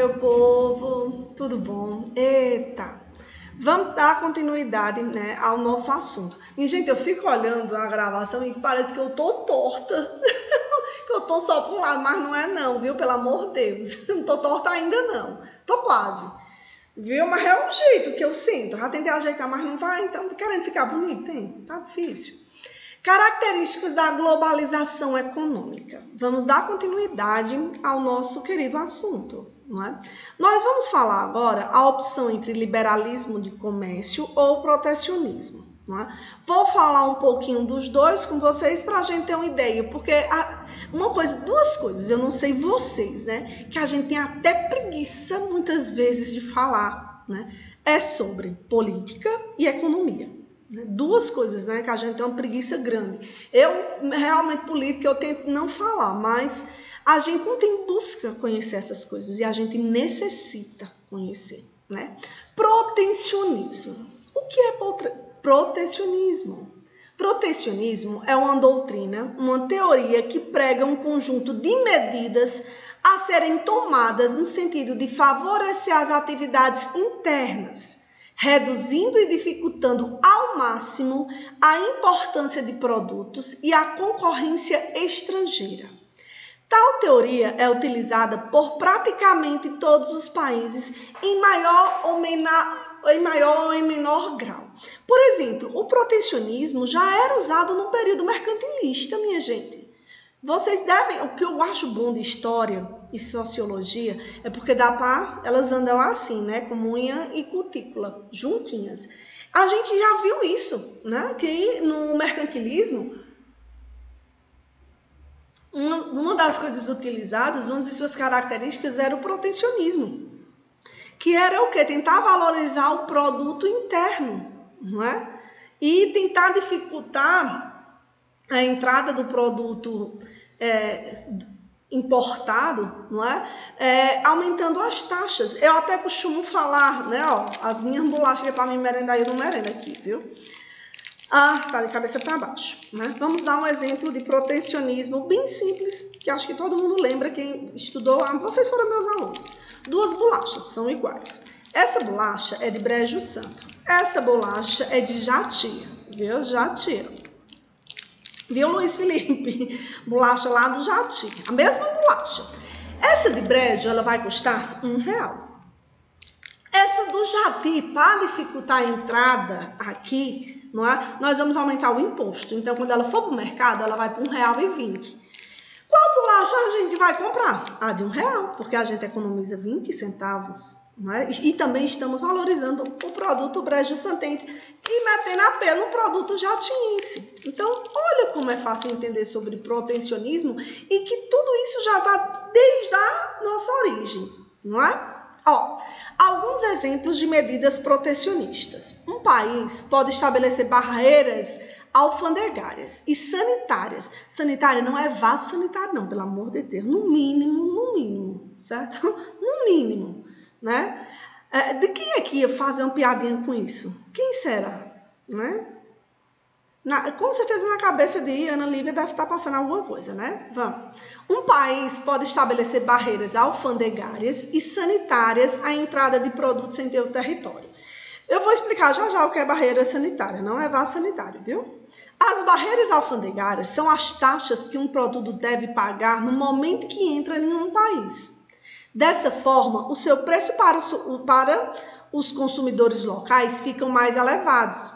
meu povo, tudo bom? Eita, vamos dar continuidade, né, ao nosso assunto. Minha gente, eu fico olhando a gravação e parece que eu tô torta, que eu tô só para um lado, mas não é não, viu? Pelo amor de Deus, não tô torta ainda não, tô quase, viu? Mas é o jeito que eu sinto, já tentei ajeitar, mas não vai, então tô querendo ficar bonito, hein? Tá difícil. Características da globalização econômica. Vamos dar continuidade ao nosso querido assunto, não é? Nós vamos falar agora a opção entre liberalismo de comércio ou protecionismo, não é? Vou falar um pouquinho dos dois com vocês para a gente ter uma ideia, porque duas coisas, eu não sei vocês, né? Que a gente tem até preguiça muitas vezes de falar, né? É sobre política e economia. Duas coisas, né, que a gente tem uma preguiça grande. Eu, realmente, política, eu tento não falar, mas a gente não tem busca conhecer essas coisas e a gente necessita conhecer, né? Protecionismo. O que é protecionismo? Protecionismo é uma doutrina, uma teoria que prega um conjunto de medidas a serem tomadas no sentido de favorecer as atividades internas, reduzindo e dificultando ao máximo a importância de produtos e a concorrência estrangeira. Tal teoria é utilizada por praticamente todos os países em maior ou menor grau. Por exemplo, o protecionismo já era usado no período mercantilista, minha gente. Vocês devem, o que eu acho bom de história e sociologia é porque elas andam assim, né, com unha e cutícula, juntinhas. A gente já viu isso, né, que no mercantilismo, uma das coisas utilizadas, uma de suas características era o protecionismo, que era o quê? Tentar valorizar o produto interno, não é? E tentar dificultar a entrada do produto importado, não é? Aumentando as taxas. Eu até costumo falar, né? Ó, as minhas bolachas que é para mim merendar, eu não merendo aqui, viu? Tá de cabeça para baixo, né? Vamos dar um exemplo de protecionismo bem simples, que acho que todo mundo lembra, quem estudou. Vocês foram meus alunos. Duas bolachas são iguais. Essa bolacha é de Brejo Santo. Essa bolacha é de Jati, viu? Jati. Viu, Luiz Felipe? Bolacha lá do Jati. A mesma bolacha. Essa de Brejo, ela vai custar R$1. Essa do Jati, para dificultar a entrada aqui, não é? Nós vamos aumentar o imposto. Então, quando ela for para o mercado, ela vai para R$1,20. Qual bolacha a gente vai comprar? A de R$1, porque a gente economiza 20 centavos. Não é? E também estamos valorizando o produto Brejo Santense e metendo a pé no produto jatiense. Então, olha como é fácil entender sobre protecionismo e que tudo isso já está desde a nossa origem, não é? Ó, alguns exemplos de medidas protecionistas. Um país pode estabelecer barreiras alfandegárias e sanitárias. Sanitária não é vaso sanitário, não, pelo amor de Deus. No mínimo, certo? No mínimo, né? De quem aqui ia fazer uma piadinha com isso? Quem será? Né? Com certeza na cabeça de Ana Lívia deve estar passando alguma coisa, né? Vamos. Um país pode estabelecer barreiras alfandegárias e sanitárias à entrada de produtos em seu território. Eu vou explicar já o que é barreira sanitária, não é vaso sanitário, viu? As barreiras alfandegárias são as taxas que um produto deve pagar no momento que entra em um país. Dessa forma, o seu preço para os consumidores locais ficam mais elevados.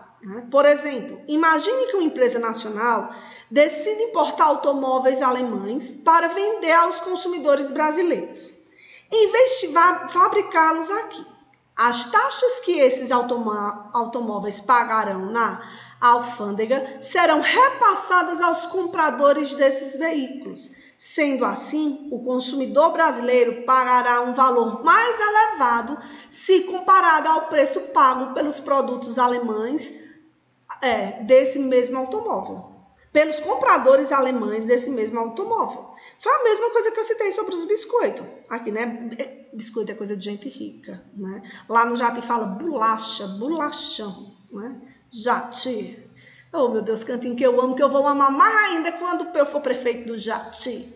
Por exemplo, imagine que uma empresa nacional decide importar automóveis alemães para vender aos consumidores brasileiros. Em vez de fabricá-los aqui, as taxas que esses automóveis pagarão na alfândega serão repassadas aos compradores desses veículos. Sendo assim, o consumidor brasileiro pagará um valor mais elevado se comparado ao preço pago pelos produtos alemães desse mesmo automóvel. Pelos compradores alemães desse mesmo automóvel. Foi a mesma coisa que eu citei sobre os biscoitos. Aqui, né? Biscoito é coisa de gente rica, né? Lá no Jati fala bolacha, bolachão, né? Jati. Oh, meu Deus, cantinho que eu amo, que eu vou amar mais ainda quando eu for prefeito do Jati.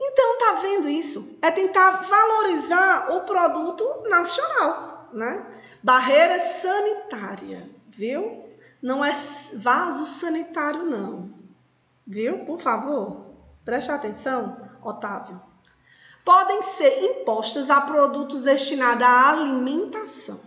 Então, tá vendo isso? É tentar valorizar o produto nacional, né? Barreira sanitária, viu? Não é vaso sanitário, não. Viu? Por favor, preste atenção, Otávio. Podem ser impostas a produtos destinados à alimentação.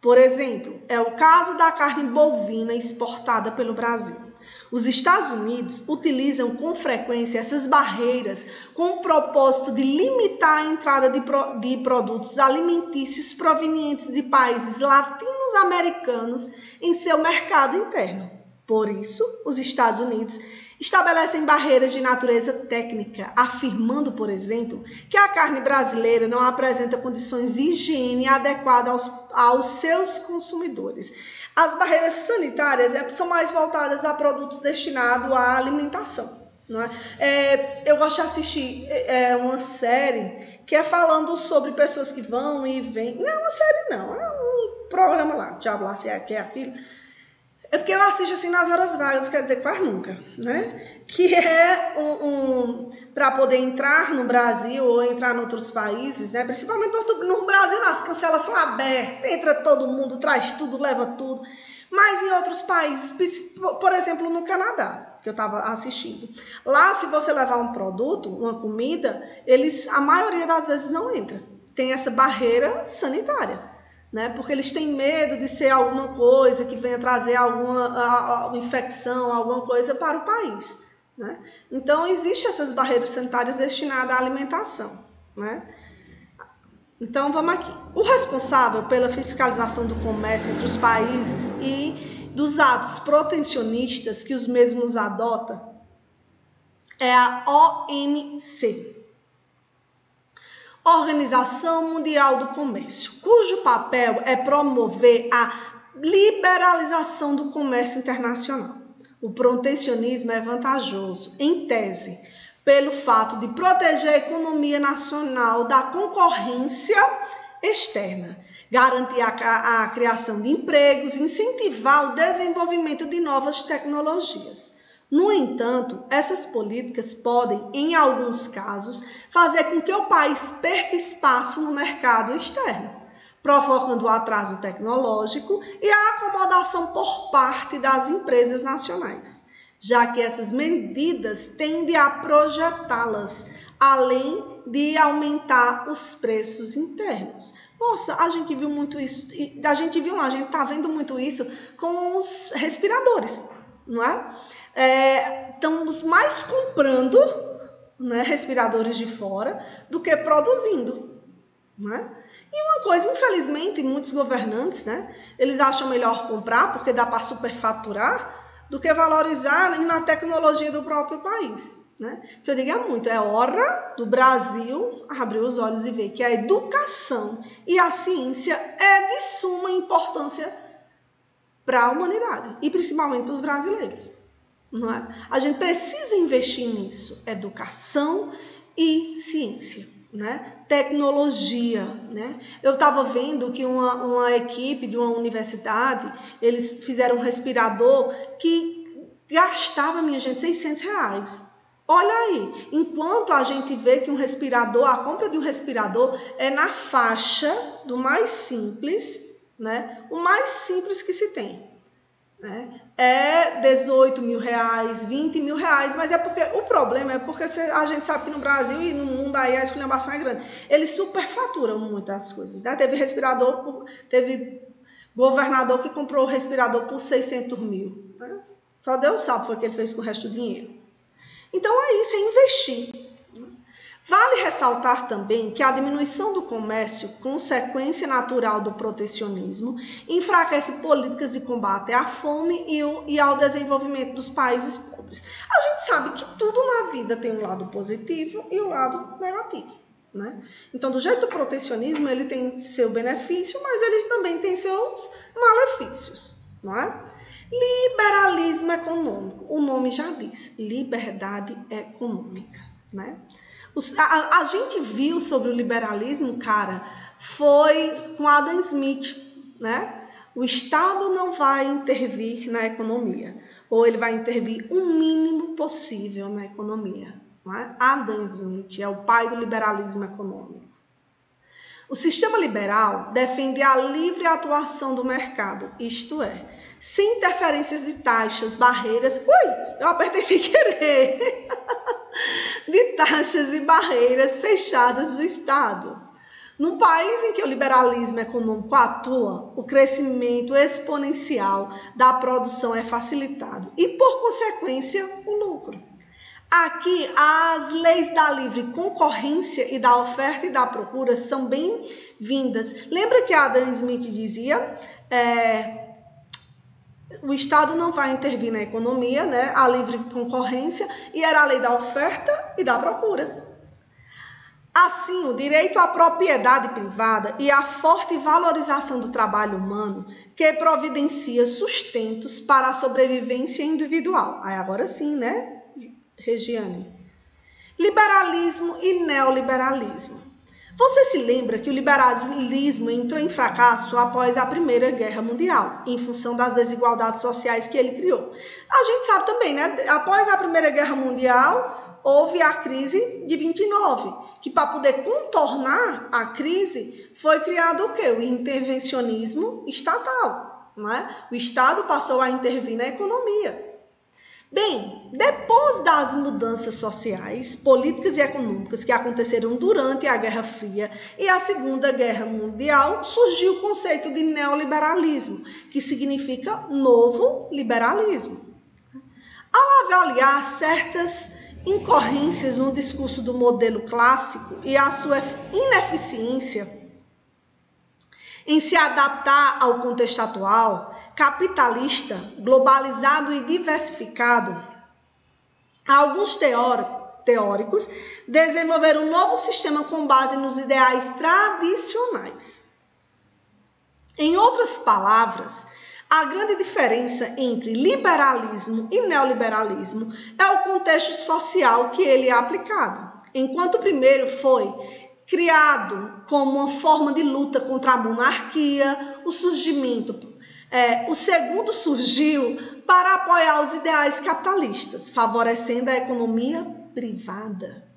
Por exemplo, é o caso da carne bovina exportada pelo Brasil. Os Estados Unidos utilizam com frequência essas barreiras com o propósito de limitar a entrada de produtos alimentícios provenientes de países latino-americanos em seu mercado interno. Por isso, os Estados Unidos estabelecem barreiras de natureza técnica, afirmando, por exemplo, que a carne brasileira não apresenta condições de higiene adequadas aos seus consumidores. As barreiras sanitárias são mais voltadas a produtos destinados à alimentação. Não é? Eu gosto de assistir uma série que é falando sobre pessoas que vão e vêm. Não é uma série, não. É um programa lá, diabo lá, se é que é aquilo. É porque eu assisto assim nas horas vagas, quer dizer, quase nunca, né? Que é para poder entrar no Brasil ou entrar em outros países, né? Principalmente no Brasil, as cancelas são abertas, entra todo mundo, traz tudo, leva tudo. Mas em outros países, por exemplo, no Canadá, que eu estava assistindo. Lá, se você levar um produto, uma comida, a maioria das vezes não entra. Tem essa barreira sanitária. Né? Porque eles têm medo de ser alguma coisa que venha trazer alguma infecção, alguma coisa para o país. Né? Então, existem essas barreiras sanitárias destinadas à alimentação. Né? Então, vamos aqui. O responsável pela fiscalização do comércio entre os países e dos atos protecionistas que os mesmos adotam é a OMC. Organização Mundial do Comércio, cujo papel é promover a liberalização do comércio internacional. O protecionismo é vantajoso, em tese, pelo fato de proteger a economia nacional da concorrência externa, garantir a criação de empregos, incentivar o desenvolvimento de novas tecnologias. No entanto, essas políticas podem, em alguns casos, fazer com que o país perca espaço no mercado externo, provocando o atraso tecnológico e a acomodação por parte das empresas nacionais, já que essas medidas tendem a projetá-las, além de aumentar os preços internos. Nossa, a gente viu muito isso, a gente está vendo muito isso com os respiradores, não é? Estamos mais comprando, né, respiradores de fora do que produzindo. Né? E uma coisa, infelizmente, muitos governantes, né, eles acham melhor comprar porque dá para superfaturar do que valorizar na tecnologia do próprio país. Né? Que eu digo muito, é hora do Brasil abrir os olhos e ver que a educação e a ciência é de suma importância para a humanidade e principalmente para os brasileiros. Não é? A gente precisa investir nisso, educação e ciência, né? Tecnologia. Né? Eu estava vendo que uma equipe de uma universidade, eles fizeram um respirador que gastava, minha gente, R$600. Olha aí, enquanto a gente vê que a compra de um respirador é na faixa do mais simples, né? O mais simples que se tem. Né? É R$18.000, R$20.000, mas o problema é porque a gente sabe que no Brasil e no mundo aí a esculhambação é grande. Eles superfaturam muitas coisas. Né? Teve governador que comprou o respirador por R$600.000. Né? Só Deus sabe o que ele fez com o resto do dinheiro. Então é isso, é investir. Vale ressaltar também que a diminuição do comércio, consequência natural do protecionismo, enfraquece políticas de combate à fome e ao desenvolvimento dos países pobres. A gente sabe que tudo na vida tem um lado positivo e um lado negativo. Né? Então, do jeito do protecionismo, ele tem seu benefício, mas ele também tem seus malefícios. Não é? Liberalismo econômico. O nome já diz, liberdade econômica. Né? A gente viu sobre o liberalismo, cara, foi com Adam Smith, né? O Estado não vai intervir na economia, ou ele vai intervir o mínimo possível na economia, não é? Adam Smith é o pai do liberalismo econômico. O sistema liberal defende a livre atuação do mercado, isto é, sem interferências de taxas, barreiras... Ui, eu apertei sem querer! De taxas e barreiras fechadas do Estado. No país em que o liberalismo econômico atua, o crescimento exponencial da produção é facilitado e, por consequência, o lucro. Aqui, as leis da livre concorrência e da oferta e da procura são bem-vindas. Lembra que Adam Smith dizia, o Estado não vai intervir na economia, né? A livre concorrência, e era a lei da oferta e da procura. Assim, o direito à propriedade privada e a forte valorização do trabalho humano que providencia sustentos para a sobrevivência individual. Aí agora sim, né, Regiane? Liberalismo e neoliberalismo. Você se lembra que o liberalismo entrou em fracasso após a Primeira Guerra Mundial, em função das desigualdades sociais que ele criou. A gente sabe também, né? Após a Primeira Guerra Mundial, houve a crise de 29, que para poder contornar a crise, foi criado o quê? O intervencionismo estatal, não é? O Estado passou a intervir na economia. Bem, depois das mudanças sociais, políticas e econômicas que aconteceram durante a Guerra Fria e a Segunda Guerra Mundial, surgiu o conceito de neoliberalismo, que significa novo liberalismo. Ao avaliar certas incoerências no discurso do modelo clássico e a sua ineficiência em se adaptar ao contexto atual, capitalista, globalizado e diversificado, alguns teóricos desenvolveram um novo sistema com base nos ideais tradicionais. Em outras palavras, a grande diferença entre liberalismo e neoliberalismo é o contexto social que ele é aplicado. Enquanto o primeiro foi criado como uma forma de luta contra a monarquia, o segundo surgiu para apoiar os ideais capitalistas, favorecendo a economia privada.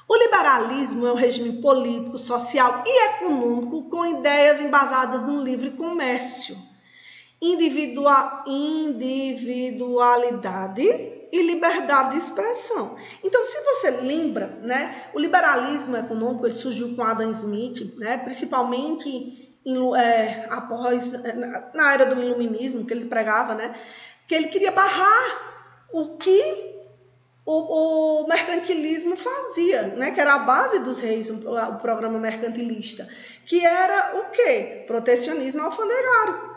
O liberalismo é um regime político, social e econômico com ideias embasadas no livre comércio, individualidade e liberdade de expressão. Então, se você lembra, né, o liberalismo econômico ele surgiu com Adam Smith, né, principalmente na era do iluminismo que ele pregava, né, que ele queria barrar o que o mercantilismo fazia, né, que era a base dos reis, o programa mercantilista, que era o quê? Protecionismo alfandegário.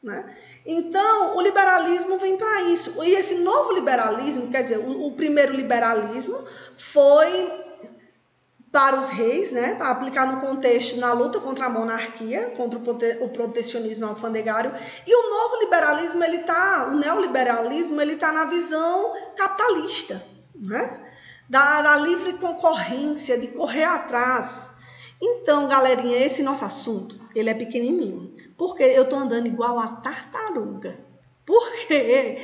Né? Então, o liberalismo vem para isso. E esse novo liberalismo, quer dizer, o primeiro liberalismo foi para os reis, né, para aplicar no contexto, na luta contra a monarquia, contra o protecionismo alfandegário. E o novo liberalismo, o neoliberalismo, ele está na visão capitalista, né? Da livre concorrência, de correr atrás. Então, galerinha, esse nosso assunto, ele é pequenininho. Porque eu tô andando igual a tartaruga. Porque é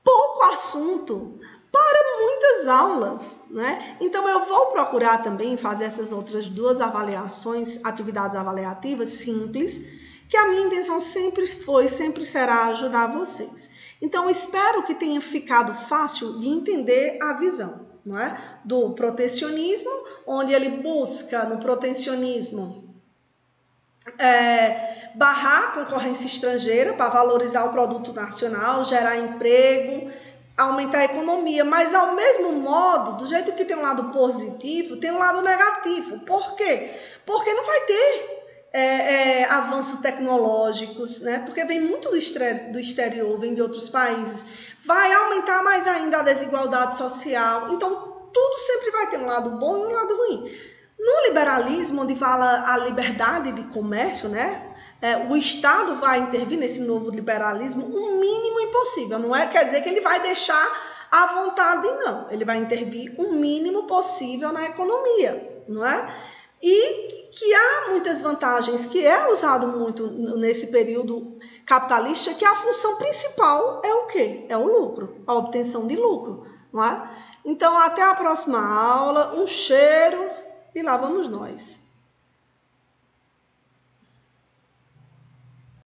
pouco assunto para muitas aulas, né? Então, eu vou procurar também fazer essas outras duas avaliações, atividades avaliativas simples, que a minha intenção sempre foi, sempre será ajudar vocês. Então, espero que tenha ficado fácil de entender a visão, não é? Do protecionismo, onde ele busca no protecionismo barrar a concorrência estrangeira para valorizar o produto nacional, gerar emprego, aumentar a economia, mas ao mesmo modo, do jeito que tem um lado positivo, tem um lado negativo. Por quê? Porque não vai ter avanços tecnológicos, né? Porque vem muito do exterior, vem de outros países. Vai aumentar mais ainda a desigualdade social. Então, tudo sempre vai ter um lado bom e um lado ruim. No liberalismo, onde fala a liberdade de comércio, né? O Estado vai intervir nesse novo liberalismo o mínimo impossível. Não quer dizer que ele vai deixar à vontade, não. Ele vai intervir o mínimo possível na economia, não é? E que há muitas vantagens, que é usado muito nesse período capitalista, que a função principal é o quê? É o lucro, a obtenção de lucro, não é? Então, até a próxima aula. Um cheiro e lá vamos nós.